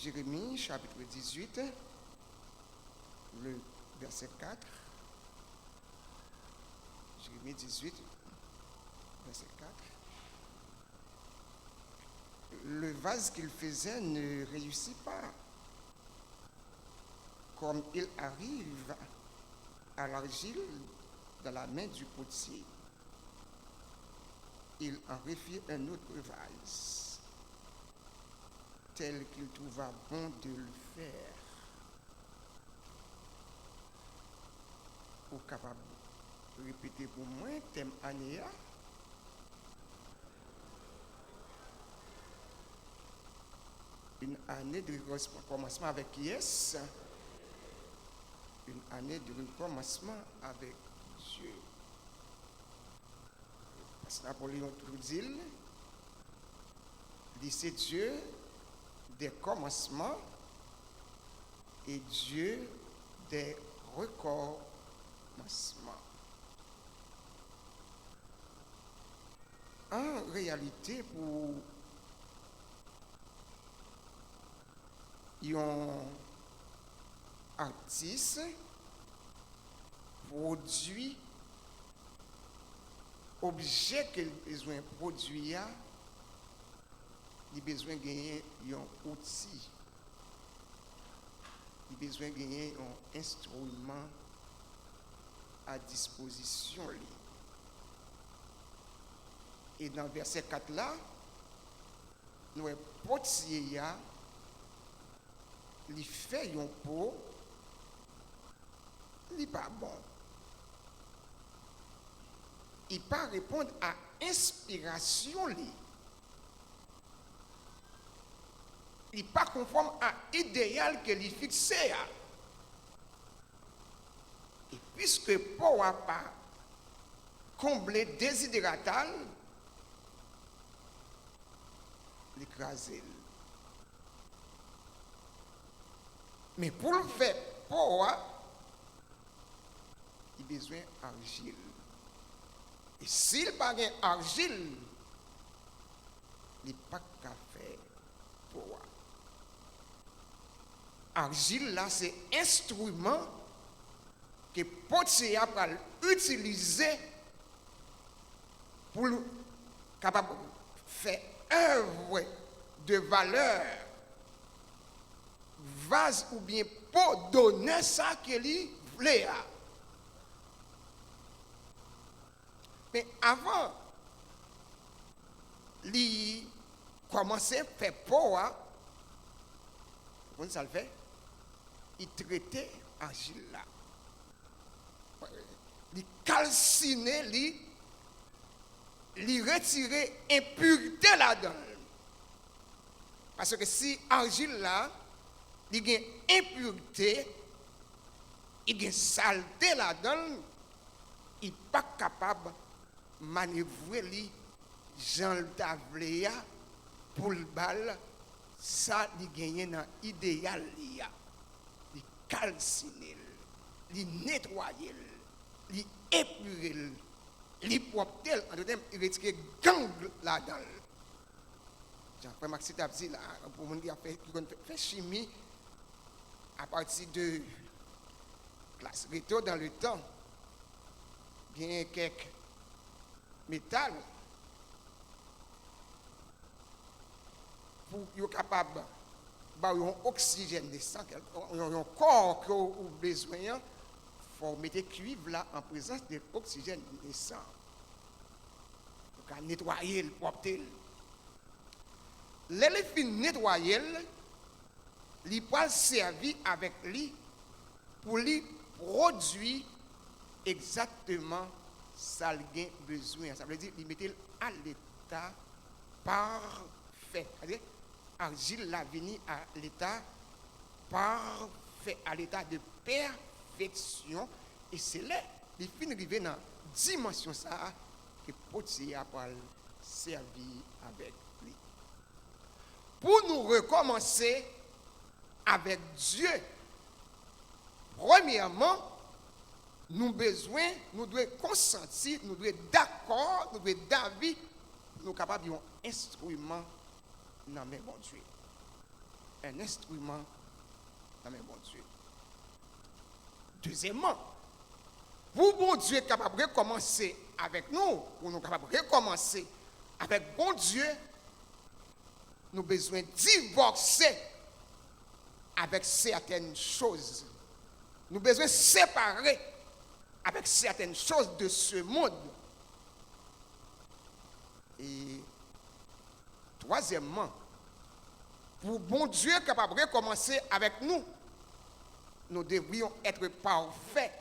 Jérémie, chapitre 18, le verset 4. Jérémie 18, verset 4. Le vase qu'il faisait ne réussit pas. Comme il arrive à l'argile dans la main du potier, il en refit un autre vase, tel qu'il trouva bon de le faire. Ou capable de répéter pour moi, thème anéa. Une année de recommencement avec qui est-ce? Une année de recommencement avec Dieu. Parce que Napoléon Trudil dit c'est Dieu des commencements et Dieu des recommencements. En réalité, pour un artiste produit objet qu'il a besoin de produire, il a besoin de gagner un outil, il a besoin de gagner un instrument à disposition. Et dans le verset 4 là, nous avons potier, il fait un pot, il n'est pas bon. Il ne peut pas répondre à inspiration. Il n'est pas conforme à l'idéal que lui fixé. Et puisque pour n'a pas comblé désidératal, l'écraser. Mais pour le faire, pour il a besoin d'argile. Et s'il n'a pas d'argile, il n'est pas qu'à faire pour. Argile là, c'est instrument que potier va utiliser pour capable faire œuvre de valeur, vase ou bien pour donner ça qu'il voulait. Mais avant, il commençait à faire pour, comment ça le fait? Il traitait l'argile là. Il calcinait, il retirait impureté là-dedans. Parce que si l'argile là, il y a impureté, il y a saleté là-dedans, il n'est pas capable de manœuvrer les gens le pour le bal, ça il gagne dans l'idéal. Il calcine, il nettoie, il épure, il propre, en d'autres termes, il retire gang là-dedans. Jean-Pierre Maxime a dit là, pour mon qui a fait chimie à partir de classe retour dans le temps, bien quelques métal pour être capable d'avoir un oxygène de sang, un corps que vous avez besoin, il faut mettre cuivre là en présence de l'oxygène de sang. Pour nettoyer le propre. L'éléphant nettoyer, il peut servir avec lui pour lui produire exactement ça qu'il a besoin. Ça veut dire qu'il mettait à l'état parfait. C'est-à-dire, l'argile l'a venu à l'état parfait, à l'état de perfection. Et c'est là qu'il finit d'arriver dans la dimension ça que potier a servi avec lui. Pour nous recommencer avec Dieu, premièrement, nous devons consentir, nous devons d'accord, nous devons d'avis, nous sommes capables d'un instrument dans le bon Dieu. un instrument dans mes bon Dieu. Deuxièmement, pour bon Dieu est capable de recommencer avec nous, pour nous capable de recommencer avec bon Dieu, nous avons besoin de divorcer avec certaines choses. Nous avons besoin de séparer avec certaines choses de ce monde. Et troisièmement, pour bon Dieu capable de recommencer avec nous, nous devrions être parfaits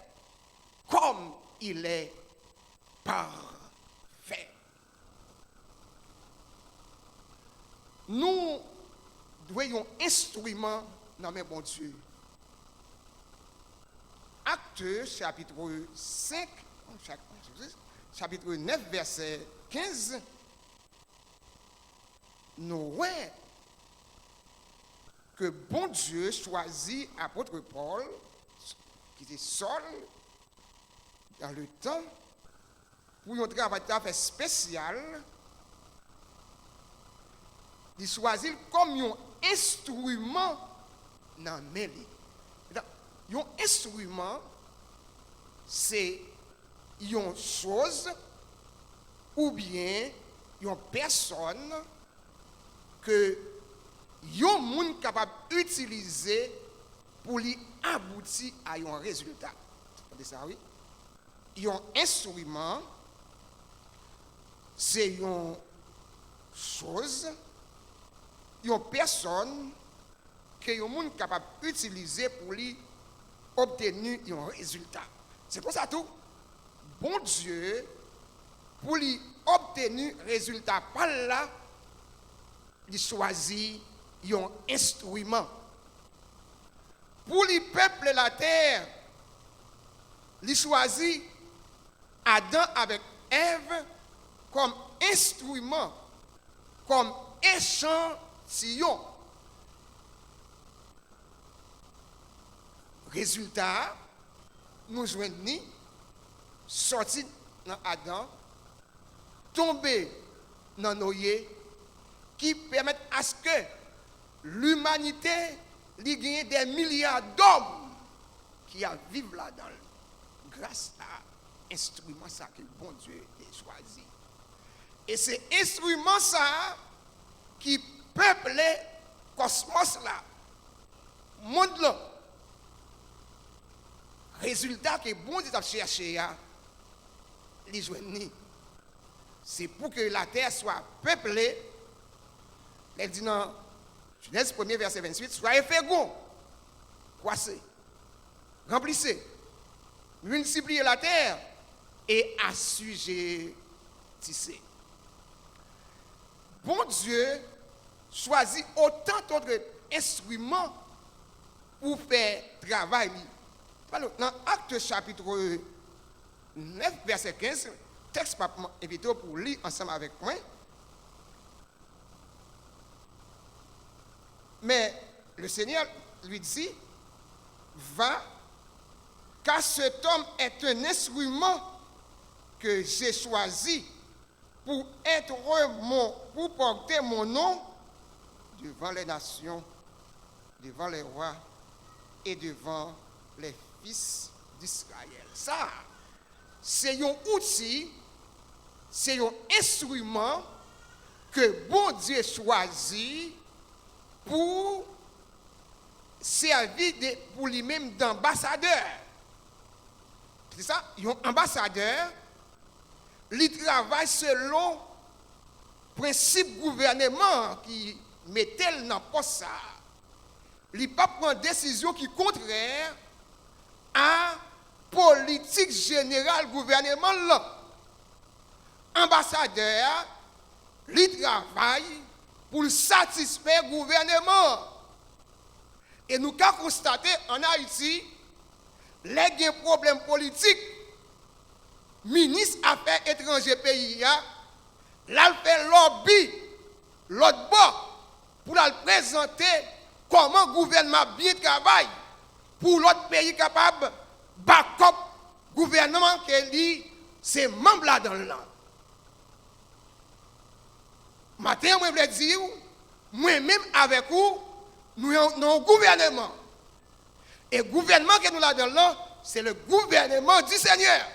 comme il est parfait. Nous devons instrument dans mes bon Dieu. Actes chapitre 5, chapitre 9, verset 15, nous voyons que bon Dieu choisit apôtre Paul, qui était Saul, dans le temps, pour un travail spécial. Il choisit comme un instrument dans mes mains. Un instrument, c'est une chose ou bien une personne que un monde capable d'utiliser pour lui aboutir à un résultat. Vous comprenez ça, oui? Un instrument, c'est une chose, une personne que un monde capable d'utiliser pour lui obtenir un résultat. C'est pour ça tout. Bon Dieu, pour lui obtenir un résultat par là, il choisit un instrument. Pour lui peupler la terre, il choisit Adam avec Ève comme instrument, comme échantillon. Résultat, nous joignons sorti dans Adam, tomber dans Noé, qui permettent à ce que l'humanité ait gagné des milliards d'hommes qui vivent là-dedans, grâce à l'instrument ça que bon Dieu a choisi. Et c'est instrument ça qui peuple le cosmos là, monde là. Résultat que bon Dieu a cherché, les joignent. C'est pour que la terre soit peuplée. Elle dit dans Genèse 1er verset 28, soyez féconds, croissez, remplissez, multipliez la terre et assujettissez. Bon Dieu choisit autant d'autres instruments pour faire travail. Dans Actes chapitre 9 verset 15, texte m'a invité pour lire ensemble avec moi. Mais le Seigneur lui dit, va, car cet homme est un instrument que j'ai choisi pour pour porter mon nom devant les nations, devant les rois et devant les fils d'Israël. Ça, c'est un outil, c'est un instrument que bon Dieu choisit pour servir pour lui-même d'ambassadeur. C'est ça, un ambassadeur, il travaille selon le principe gouvernement qui mettait dans le poste ça. Il ne peut pas prendre décision qui est contraire à la politique générale gouvernement là. Ambassadeur, il travaille pour satisfaire le gouvernement. Et nous avons constaté en Haïti, les problèmes politiques, ministre affaires étrangères pays, là, fait lobby, l'autre bord, pour la présenter comment le gouvernement bien travaille, pour l'autre pays capable de backup gouvernement qui c'est membre là dans le land. Matin, je veux dire, moi-même avec vous, nous avons un gouvernement. Et le gouvernement que nous avons là, c'est le gouvernement du Seigneur.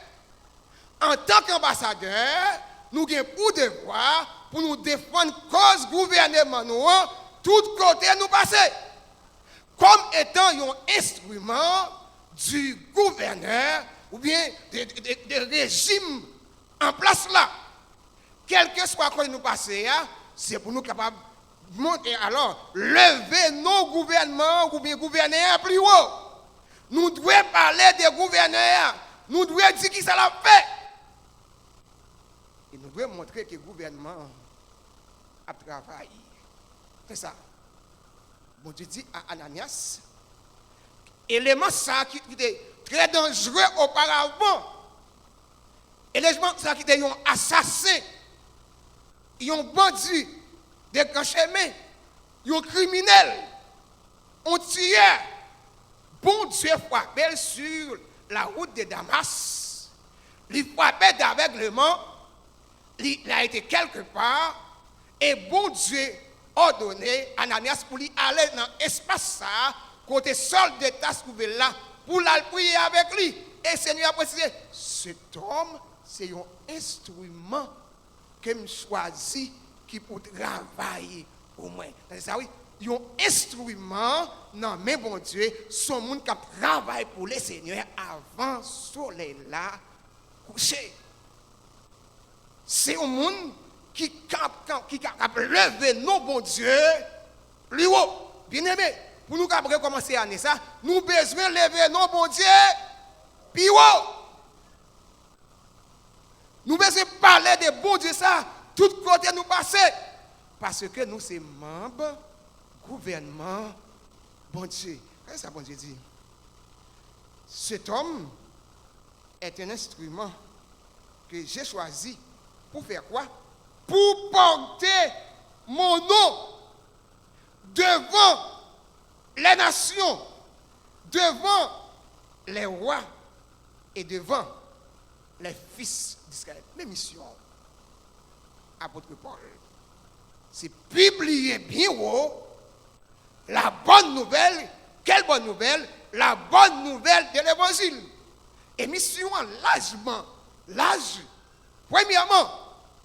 En tant qu'ambassadeur, nous avons pour devoir pour nous défendre cause gouvernement nous, tout côté nous passer. Comme étant un instrument du gouverneur ou bien de régime en place là. Quel que soit quoi nous passer, c'est pour nous capables de monter alors, lever nos gouvernements ou bien gouverneurs plus haut. Nous devons parler des gouverneurs. Nous devons dire qui ça l'a fait. Et nous devons montrer que le gouvernement a travaillé. C'est ça. Bon Dieu dit à Ananias, élément ça qui était très dangereux auparavant. Élément ça qui était un assassin, un bandit de grand chemin, un criminel, un tueur. Bon Dieu frappait sur la route de Damas. Il frappait d'aveuglement. Il a été quelque part. Et bon Dieu a donné à Ananias pour lui aller dans l'espace ça, côté sol de tasse trouvé là, pour la prier avec lui. Et le Seigneur a précisé, cet homme, c'est un instrument que je choisis qui pour travailler au moins. C'est ça, oui. Un instrument, non, mais bon Dieu, son monde qui travaille pour le Seigneur avant le soleil là, couché. C'est un monde qui a levé nos bon Dieu plus haut. Bien aimé, pour nous recommencer l'année ça, nous besoin lever nos bon Dieu plus haut. Nous besoin parler de bon Dieu ça, tout côté nous passer. Parce que nous sommes membres gouvernement, bon Dieu. Qu'est-ce que ça, bon Dieu dit? Cet homme est un instrument que j'ai choisi pour faire quoi? Pour porter mon nom devant les nations, devant les rois et devant les fils d'Israël. Mes missions, apôtre Paul, c'est publier bien haut la bonne nouvelle. Quelle bonne nouvelle? La bonne nouvelle de l'évangile. Et mission largement, large. Premièrement,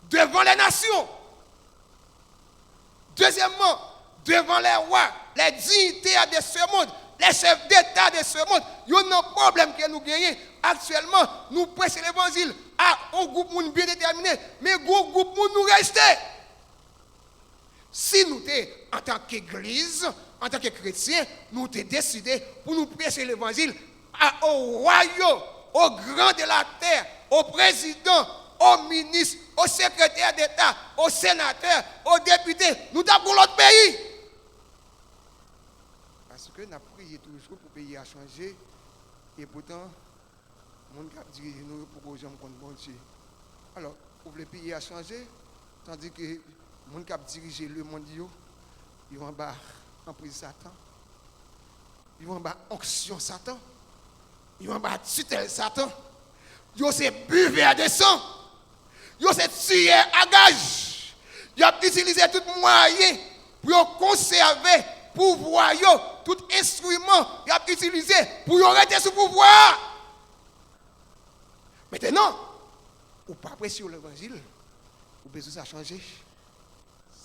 devant les nations. Deuxièmement, devant les rois, les dignitaires de ce monde, les chefs d'État de ce monde. Il y a un problème que nous gagnons actuellement. Nous prêchons l'évangile à un groupe bien déterminé, mais un groupe nous reste. Si nous, en tant qu'Église, en tant que chrétiens, nous avons décidé pour nous prêcher l'évangile au royaume, au grand de la terre, au président, au ministre, au secrétaire d'État, au sénateur, aux députés, nous avons pour l'autre pays. Parce que nous avons prié toujours pour le pays à changer, et pourtant, le monde qui dirige nous pour que nous contre bon Dieu. Alors, pour le pays à changer, tandis que le monde qui dirige le monde, ils vont en bas en prise Satan, ils vont en bas onction Satan, ils vont en bas tutelle Satan, ils sont buveurs de sang, ils sont tueurs à gage, ils ont utilisé tout moyen pour conserver pouvoir, tout instrument, ils ont utilisé pour rester sous pouvoir. Maintenant, ou pas prêcher sur l'évangile, ou besoin de changer.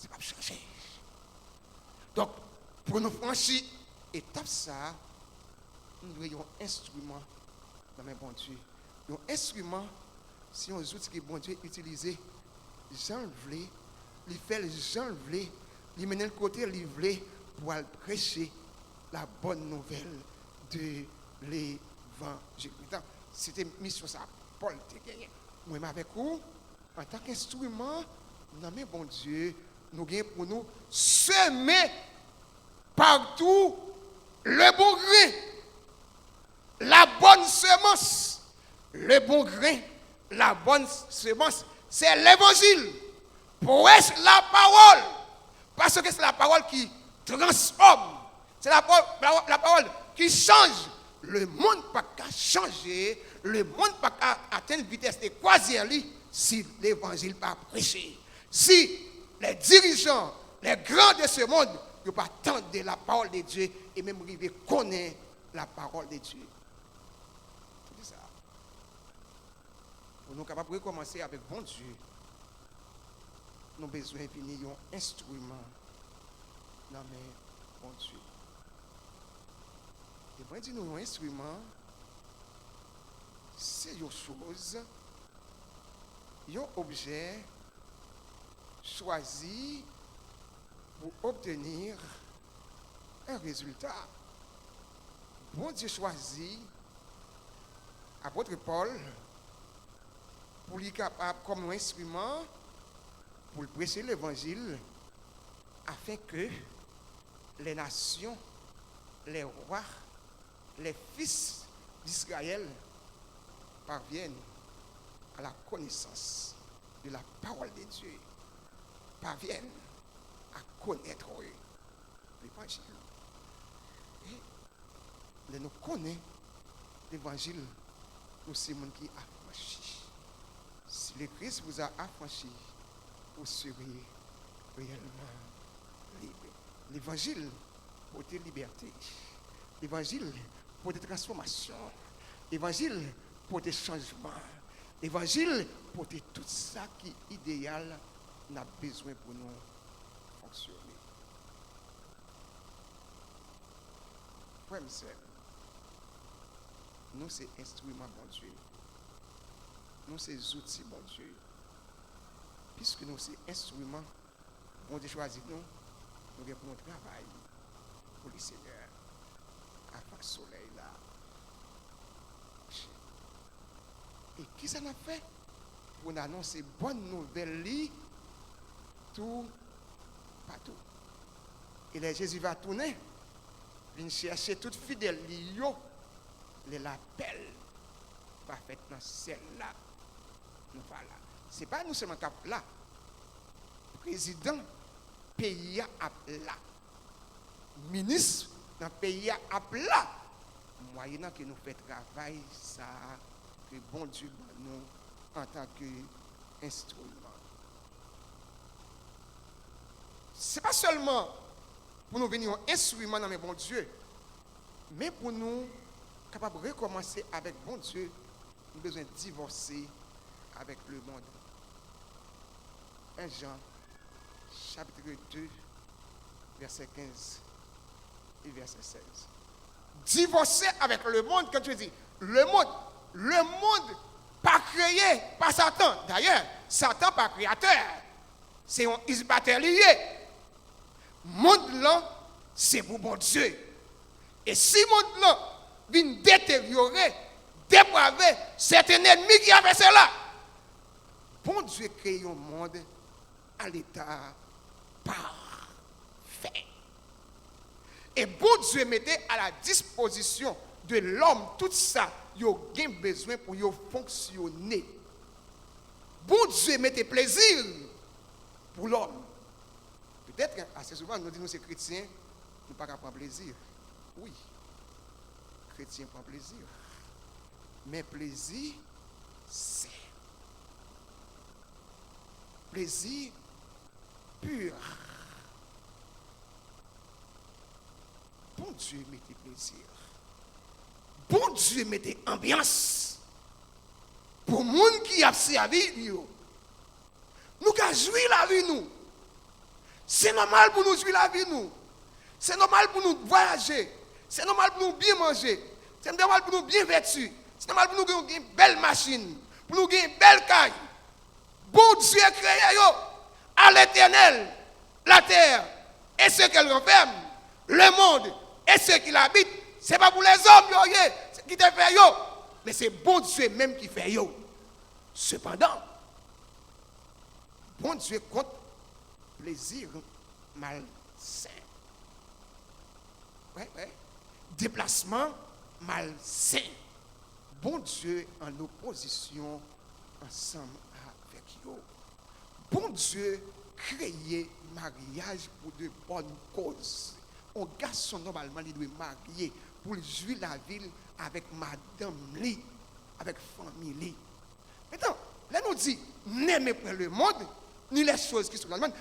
C'est pas changer. Donc, pour nous franchir étape ça, nous devons un instrument dans mes bon Dieu. Un instrument, si on outil que bon Dieu utilisé, Jean voulait, il fait le Jean voulait, il mène le côté il voulait pour prêcher la bonne nouvelle de l'évangile. C'était mission ça, Paul te gagné. Moi avec vous, en tant qu'instrument, dans mes bon Dieu, nous gagnons pour nous semer partout le bon grain, la bonne semence, le bon grain, la bonne semence, c'est l'évangile. Prêche la parole, parce que c'est la parole qui transforme, c'est la parole qui change. Le monde n'a pas qu'à changer, le monde n'a pas qu'à atteindre une vitesse de croisière si l'évangile n'est pas prêché. Si les dirigeants, les grands de ce monde ne pas attendre la parole de Dieu et même arriver à connaître la parole de Dieu. C'est ça. Pour nous capables de recommencer avec bon Dieu, nous avons besoin de venir un instrument dans mes bon Dieu. Et moi, je dis nous un instrument, c'est une chose, un objet choisi pour obtenir un résultat. Bon Dieu choisit apôtre Paul pour lui capable comme un instrument pour prêcher l'évangile afin que les nations, les rois, les fils d'Israël parviennent à la connaissance de la parole de Dieu, parviennent à connaître l'évangile. Et nous connaissons l'évangile, nous sommes les gens qui affranchis. Si le Christ vous a affranchi, vous serez réellement libre. L'évangile pour tes libertés. L'évangile pour tes transformations. L'évangile pour tes changements. L'évangile pour tout ça qui est idéal, n'a besoin pour nous fonctionner. Frère et sœur, nous c'est instrument bon Dieu. Nous c'est outils bon Dieu. Puisque nous c'est instrument, bon Dieu choisit nous pour notre travail pour le Seigneur. Avant le soleil là. Et qui ça n'a fait pour nous annoncer bonne nouvelle tout partout. Et là Jésus va tourner, il chercher toute fidèle yo, les l'appel va faire dans celle-là. Nous voilà. C'est pas nous seulement cap là. Président pays à là. Ministre dans pays à là. Moyennant que nous fait travail ça que bon Dieu nous en tant qu'instrument. Ce n'est pas seulement pour nous venir un instrument dans mes bon Dieu, mais pour nous capables de recommencer avec bon Dieu, nous avons besoin de divorcer avec le monde. 1 Jean, chapitre 2, verset 15 et verset 16. Divorcer avec le monde, quand tu dis le monde pas créé par Satan. D'ailleurs, Satan pas créateur. C'est un isbateur lié. Monde là, c'est pour bon Dieu. Et si monde là vient détériorer, dépraver, c'est un ennemi qui a fait cela. Bon Dieu crée un monde à l'état parfait. Et bon Dieu mettait à la disposition de l'homme tout ça, il a besoin pour fonctionner. Bon Dieu mettait plaisir pour l'homme. Peut-être assez souvent, nous disons que c'est chrétiens, nous ne pouvons pas prendre plaisir. Oui, chrétien prend plaisir. Mais plaisir, c'est plaisir pur. Bon Dieu mettait plaisir. Bon Dieu mettait ambiance. Pour les gens qui a servi, nous avons joué la vie, nous. C'est normal pour nous jouer la vie, nous. C'est normal pour nous voyager. C'est normal pour nous bien manger. C'est normal pour nous bien vêtus. C'est normal pour nous avoir une belle machine. Pour nous avoir une belle caille. Bon Dieu a créé à l'éternel la terre et ce qu'elle renferme, le monde et ceux qui l'habitent. Ce n'est pas pour les hommes qui te fait mais c'est bon Dieu même qui fait yo. Cependant, bon Dieu compte plaisir malsain. Ouais. Déplacement malsain. Bon Dieu en opposition ensemble avec eux. Bon Dieu créé mariage pour de bonnes causes. Un garçon normalement il doit marier pour jouer la ville avec madame li, avec famille li. Maintenant, là nous dit n'aimez pas le monde ni les choses qui sont dans le monde.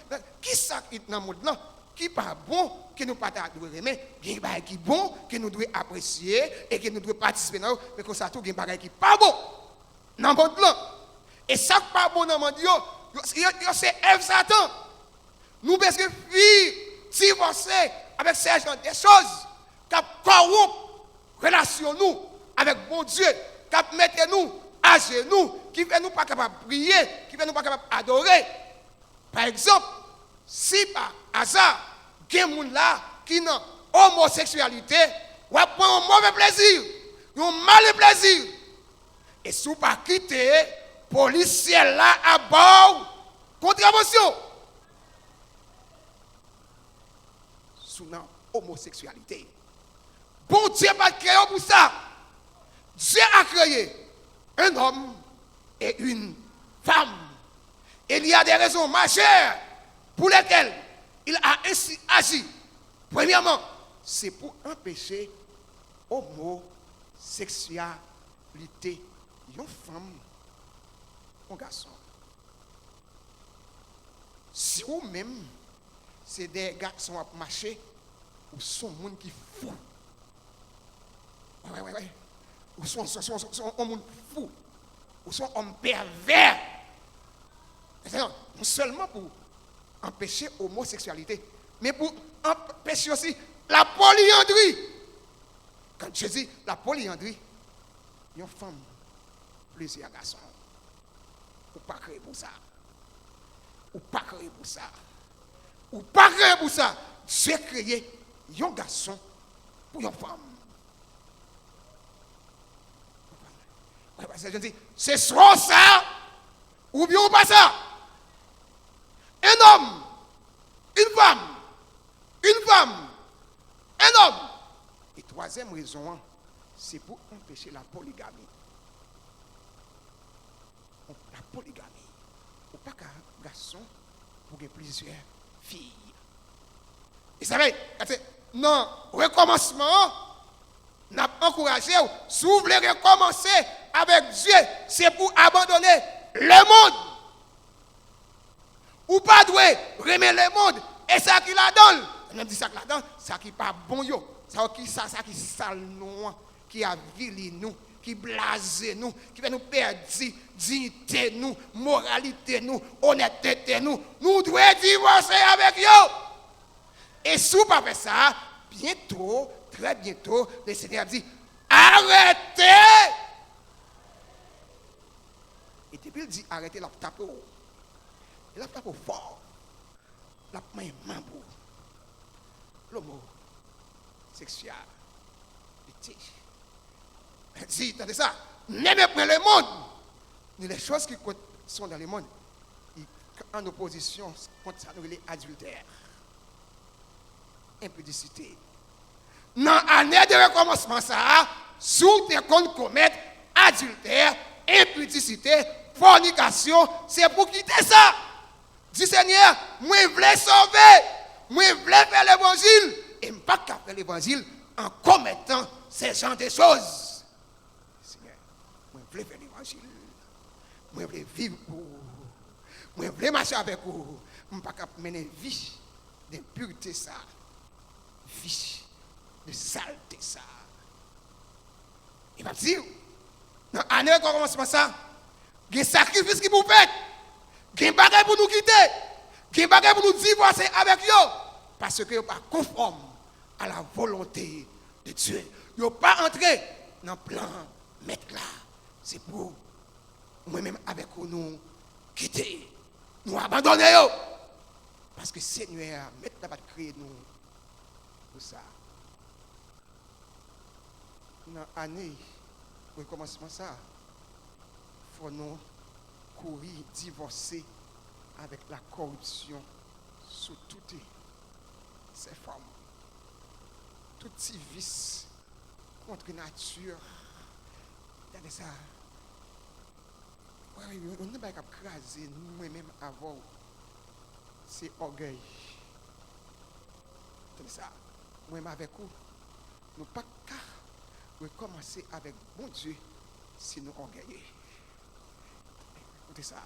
Qui ça qui est dans le monde là? qui pas bon que nous pas devons aimer, il y a des bagages qui bon que nous devons apprécier et que nous devons participer dans, mais comme ça tout il y a des bagages qui pas bon dans le monde là. Et ça qui pas bon dans le monde c'est Ève Satan. Nous parce que filles divorcer avec ces gens des choses qui corrompent relation nous avec bon Dieu, qui mettent nous à genoux, qui fait nous pas capable de prier, qui fait nous pas capable d'adorer. Par exemple, si par hasard, il y a des gens là qui ont homosexualité, ou prend un mauvais plaisir, un mauvais plaisir. Et si vous ne pas quitter, policier là à bord, contravention. Sous la homosexualité. Bon Dieu pas créé pour ça. Dieu a créé un homme et une femme. Il y a des raisons majeures pour lesquelles il a ainsi agi. Premièrement, c'est pour empêcher l'homosexualité. Une femme, un garçon. Si vous-même, c'est des garçons à marcher, ou sont des gens qui fou. Ouais. Ou sont un monde fou. Ou sont un pervers. Non seulement pour empêcher l'homosexualité, mais pour empêcher aussi la polyandrie. Quand je dis la polyandrie, une femme, plusieurs garçons. Ou pas créé pour ça. Ou pas créé pour ça. Ou pas créé pour ça. Dieu créé un garçon pour une femme. Je dis, c'est soit ça, ou bien pas ça. Un homme, une femme, un homme. Et troisième raison, c'est pour empêcher la polygamie. La polygamie. Ou pas qu'un garçon pour plusieurs filles. Et ça veut dire, non, recommencement, n'a pas encouragé, si vous voulez recommencer avec Dieu, c'est pour abandonner le monde. Ou pas doué, remettre le monde, et ça qui la donne. On a dit ça qui la donne, ça qui pas bon yo. Ça qui sale nous, qui a vili nous, qui blase nous, qui fait nous perdre dignité nous, moralité nous, honnêteté nous. Nous devons divorcer avec eux. Et si vous ne faites pas ça, bientôt, très bientôt, le Seigneur dit, arrêtez. Et depuis il dit, arrêtez, la tape. Il a tapé fort. La main mambo. L'homo sexuel. Il dit, attendez ça, n'aimez pas le monde. Mais les choses qui sont dans le monde, en opposition contre ça, nous les adultères. Impudicité. Dans l'année de recommencement, ça, sous tes comptes commettre adultère, impudicité, fornication, c'est pour quitter ça. Dis Seigneur, moi je voulais sauver, moi je voulais faire l'évangile, et je ne peux pas faire l'évangile en commettant ces genre de choses. Seigneur, moi je voulais faire l'évangile, moi je voulais vivre pour vous, moi je voulais marcher avec vous, je ne peux pas mener vie d'impureté ça. Vie de saleté ça. Il va dire, dans l'année qu'on commence par ça, il y a un sacrifice qui vous fait, il y a un bagage pour nous quitter, il y a un bagage pour nous divorcer avec eux, parce que vous n'êtes pas conforme à la volonté de Dieu. Vous n'êtes pas entré dans le plan mettre là. C'est pour moi-même avec nous quitter, nous abandonner. Parce que Seigneur, mettre là-bas créer nous. Ça. Dans l'année, pour le commencement, ça, il faut nous courir, divorcer avec la corruption sous toutes ces formes. Tout petit vice contre nature. Regardez ça. Oui, on n'est pas capable de craser nous-mêmes avant. C'est orgueil. Regardez ça. Moi-même avec vous, nous ne pouvons pas recommencer avec bon Dieu si nous orgueillés. Écoutez ça.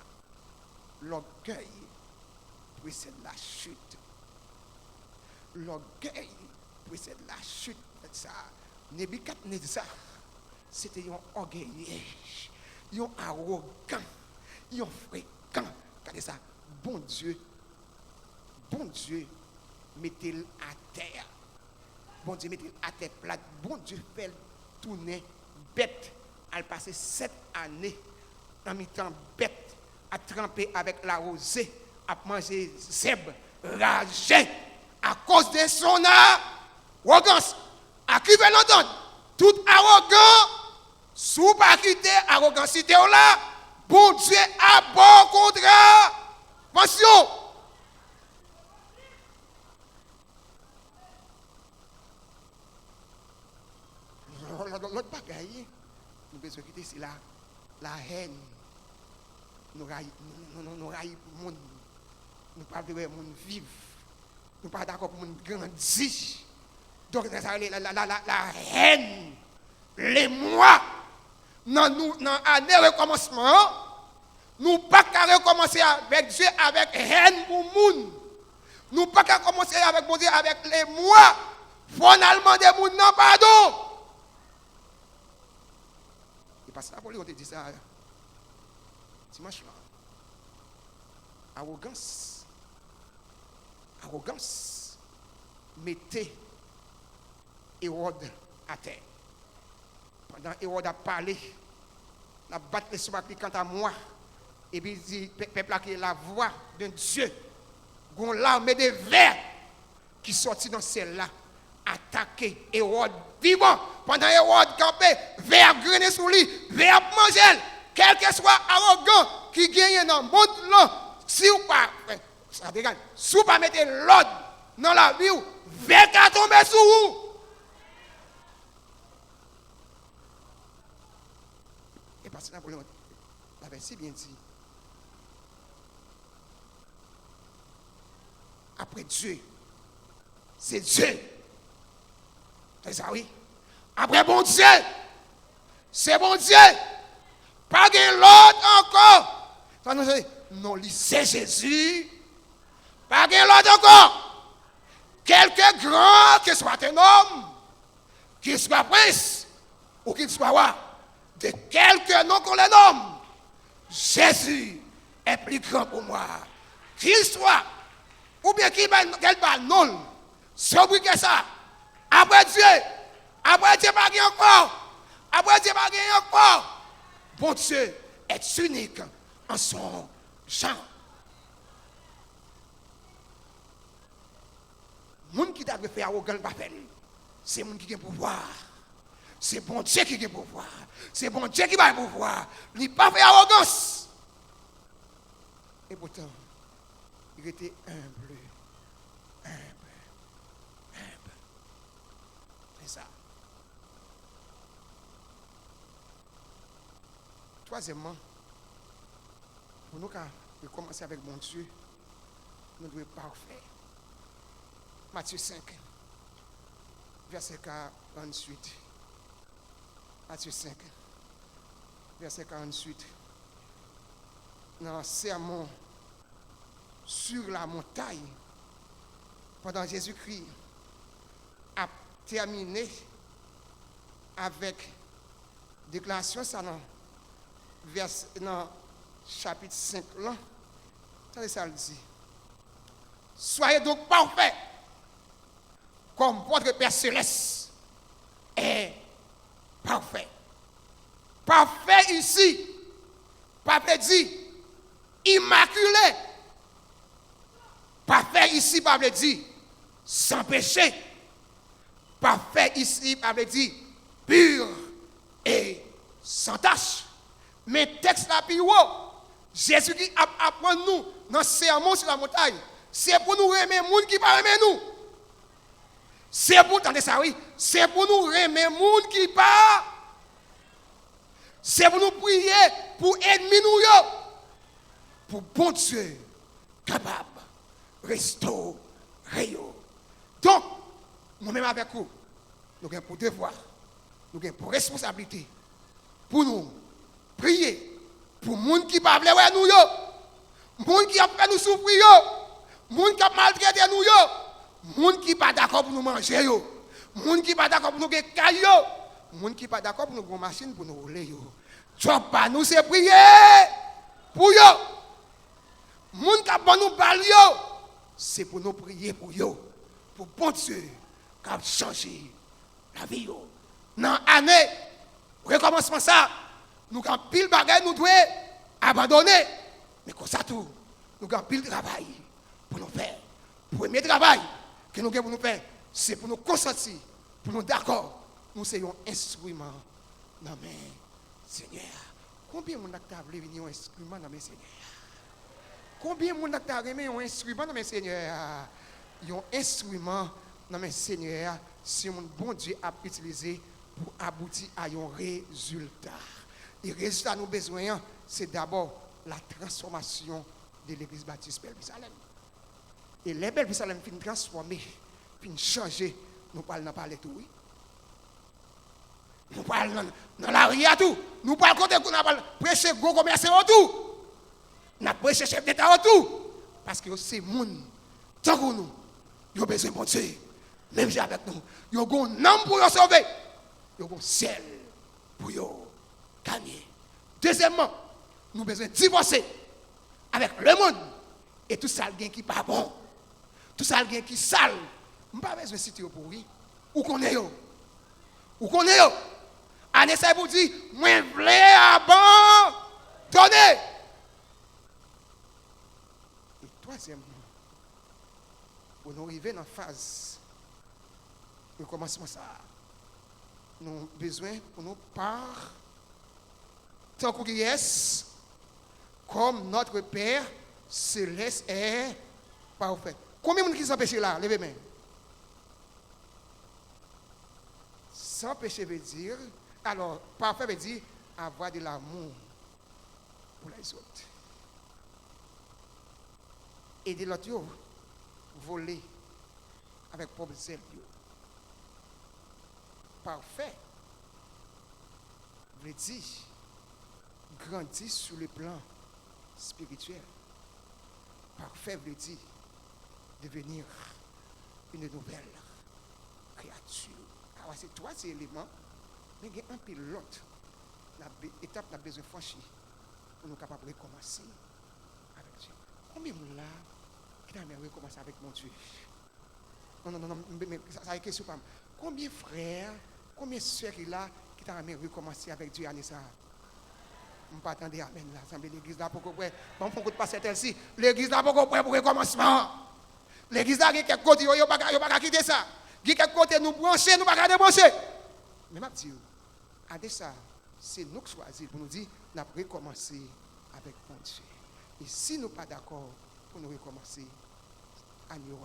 L'orgueil précède la chute. l'orgueil précède la chute. Ça, Nebuchadnezzar, c'était un orgueilleux, un arrogant, un fréquent. Regardez ça, bon Dieu, mettez-le à terre. Bon Dieu, mettez-le à terre plate. Bon Dieu, fait tourner bête. Elle passait 7 années en mi-temps bête à tremper avec la rosée, à manger zèbre, ragé à cause de son arrogance. À qui veut l'entendre? Tout arrogant, sous pas quitter arrogance là, bon Dieu a bon contrat. Attention. L'autre bagaille, nous besoin quitter c'est la haine. Nous raillons le monde. Nous ne pouvons pas monde vivre. Nous ne sommes pas d'accord pour le monde grandir. Donc, la haine, les mois, dans l'année de recommencement, nous ne pouvons pas recommencer avec Dieu avec haine pour le monde. Nous ne pouvons pas commencer avec Dieu avec les mois. Finalement, des gens n'ont pas pardon. Et parce que la police a dit ça dimanche là. Arrogance. Mettez Hérode à terre. Pendant Hérode a parlé, la battre les souverains quant à moi. Et puis il dit, peuple qui est la voix d'un Dieu. Gon l'armée de vers qui sortit dans celle-là. Attaquer Hérode vivant. Pendant Hérode campé, vers grené sous lui, vers manger. Quel que soit arrogant qui gagne dans le monde là, si ou pas, ça dégage. Si vous pas mettez l'ordre dans la vie, vers qu'à tomber sous vous. Et parce que Napoléon l'avait si bien dit. Après Dieu, c'est Dieu. C'est ça, oui. Après bon Dieu, c'est bon Dieu. Pas de l'autre encore. Non, c'est Jésus. Pas de l'autre encore. Quelque grand que soit un homme, qu'il soit prince, ou qu'il soit roi, de quelque nom qu'on le nomme, Jésus est plus grand pour moi. Qu'il soit, ou bien qu'il va non, c'est que ça. Après Dieu, pas encore. Après Dieu, pas encore. Bon Dieu est unique en son genre. Les gens qui t'a fait arrogant, c'est les gens qui ont pouvoir. C'est bon Dieu qui a pouvoir. C'est bon Dieu qui va pouvoir. Il n'a pas fait arrogance. Et pourtant, il était humble. C'est ça. Troisièmement, pour nous commencer avec mon Dieu, nous devons être parfaits. Matthieu 5, verset 48. Matthieu 5, verset 48. Dans le sermon sur la montagne, pendant Jésus-Christ a terminé avec déclaration ça dans chapitre 5 là. Ça le dit. Soyez donc parfaits comme votre Père céleste est parfait. Parfait ici, Pape dit immaculé. Parfait ici, Pape dit sans péché. Parfait ici, Pape dit pur et sans tache. Mais texte la plus haut, Jésus qui apprend nous dans le sermon sur la montagne, c'est pour nous aimer les gens qui ne pas aimer nous. C'est pour, attendez ça, oui, c'est pour nous aimer les gens qui ne pas. C'est pour nous prier pour ennemis nous. Pour bon Dieu capable de restaurer. Donc, nous-mêmes avec vous, nous avons pour devoir, nous avons pour responsabilité, pour nous prier pour les gens qui ne parlent pas nous, les gens qui ont fait nous souffrir, les gens qui ont maltraité nous, Moun qui pas d'accord pour nous manger yo. Moun qui pas d'accord pour nous gagner caillou. Moun qui pas d'accord pour nous prendre machine pour nous rouler yo. Job pas nous c'est prier pour yo. Moun qui pas nous parler yo, c'est pour nous prier pour yo. Pour bon Dieu qui a changé la vie yo. Dans année recommencement ça, nous avons pile bagaille nous devons abandonner. Mais comme ça tout, nous avons pile travail pour nous faire. Premier travail que nous avons pour nous faire, c'est pour nous consentir, pour nous d'accord. Nous sommes un instrument dans mes Seigneur. Combien de gens ont venir un instrument dans mes Seigneur? Combien de gens ont un instrument dans mes Seigneur? Un instrument dans mes Seigneur, si mon bon Dieu a utilisé pour aboutir à un résultat. Et le résultat nous besoin, c'est d'abord la transformation de l'église baptiste Belle-Vie-Salem. Et les Belle-Vie-Salem finissent transformer, finissent changer, nous parlons parler tout, oui. Nous parlons dans la ria tout. Nous parlons côté qu'on a prêché gros commerçant tout. Nous avons prêché chef d'État tout. Parce que c'est moun, tant que nous, ils ont besoin de Dieu. Même si avec nous, ils ont un nom pour nous sauver. Ils ont un ciel pour nous gagner. Deuxièmement, nous avons besoin de divorcer avec le monde. Et tout ça qui n'est pas bon. Tout ça qui est sale. Nous n'avons pas besoin de citer pour lui. Où qu'on est yo? Où qu'on est yo? Année ça vous dit, moi je veux abandonner. Et troisièmement, pour nous arriver dans la phase de commencement ça, nous avons besoin pour nous par tant que yes, comme notre Père céleste est parfait. Combien de gens qui sont péchés là? Levez main. Sans péché veut dire, alors parfait veut dire avoir de l'amour pour les autres. Et de l'autre, voler avec propre zèle. Parfait veut dire grandir sur le plan spirituel. Parfait veut dire devenir une nouvelle créature. Alors, c'est trois éléments, mais il y a un pilote, l'étape n'a besoin de franchir pour nous capables de recommencer avec Dieu. Combien de gens là qui ont recommencé avec mon Dieu? Non, mais ça a une question. Combien de frères, combien de soeurs là qui ont recommencé avec Dieu à Nessa? Je ne peux pas attendre amen là. L'église là pour qu'on puisse. Bon, pour qu'on passe celle-ci. L'église là pour qu'on puisse pour le recommencement. L'église là, il y a quelques côtés, il n'y a pas quitter ça. Il y a quelques côtés, nous brancher, nous ne pouvons pas débrancher. Mais je dis, à ça, c'est nous qui choisissons pour nous dire, nous avons recommencé avec mon Dieu. Et si nous ne sommes pas d'accord pour nous recommencer, à nous.